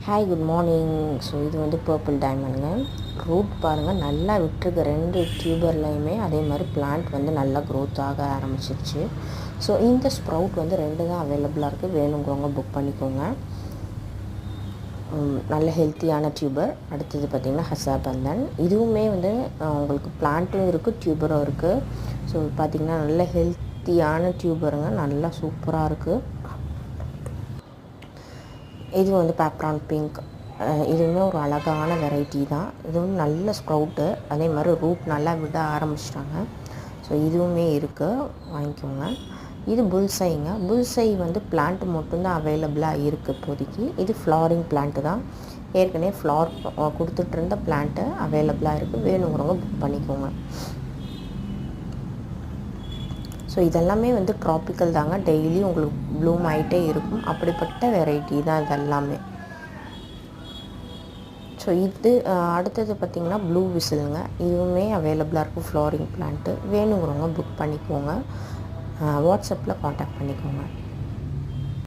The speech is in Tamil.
Hi good morning. ஸோ இது வந்து பர்பிள் டைமண்டுங்க. ரூட் பாருங்கள், நல்லா விட்டுருக்க 2 டியூபர்லையுமே அதே மாதிரி பிளான்ட் வந்து நல்லா க்ரோத் ஆக ஆரம்பிச்சிருச்சு. ஸோ இந்த ஸ்ப்ரவுட் வந்து 2 தான் அவைலபிளாக இருக்குது. வேணுங்கிறவங்க புக் பண்ணிக்கோங்க. நல்ல ஹெல்த்தியான டியூபர். அடுத்தது பார்த்திங்கன்னா ஹசாபந்தன். இதுவுமே வந்து உங்களுக்கு பிளான்ட்டும் இருக்குது, டியூபரும் இருக்குது. ஸோ பார்த்திங்கன்னா நல்ல ஹெல்த்தியான டியூபருங்க, நல்லா சூப்பராக இருக்குது. இது வந்து பேப்ரான் பிங்க். இதுவுமே ஒரு அழகான வெரைட்டி தான். இதுவும் நல்ல ஸ்ப்ரவுட்டு, அதே மாதிரி ரூட் நல்லா விட ஆரம்பிச்சிட்டாங்க. ஸோ இதுவுமே இருக்குது, வாங்கிக்கோங்க. இது புல்சைங்க. புல்சை வந்து பிளான்ட் மட்டும்தான் அவைலபிளாக இருக்குது இப்போதைக்கு. இது ஃப்ளாரிங் பிளான்ட்டு தான். ஏற்கனவே ஃப்ளார் கொடுத்துட்ருந்த பிளான்ட்டு அவைலபிளாக இருக்குது. வேணுங்கிறவங்க புக் பண்ணிக்கோங்க. ஸோ இதெல்லாமே வந்து ட்ராபிக்கல் தாங்க, டெய்லி உங்களுக்கு ப்ளூம் ஆகிட்டே இருக்கும். அப்படிப்பட்ட வெரைட்டி தான் இதெல்லாமே. ஸோ இது அடுத்தது பார்த்திங்கன்னா ப்ளூ விசிலுங்க. இதுவுமே அவைலபிளாக இருக்கும், ஃப்ளாரிங் பிளான்ட்டு. வேணுங்கிறவங்க புக் பண்ணிக்கோங்க. வாட்ஸ்அப்பில் காண்டாக்ட் பண்ணிக்கோங்க.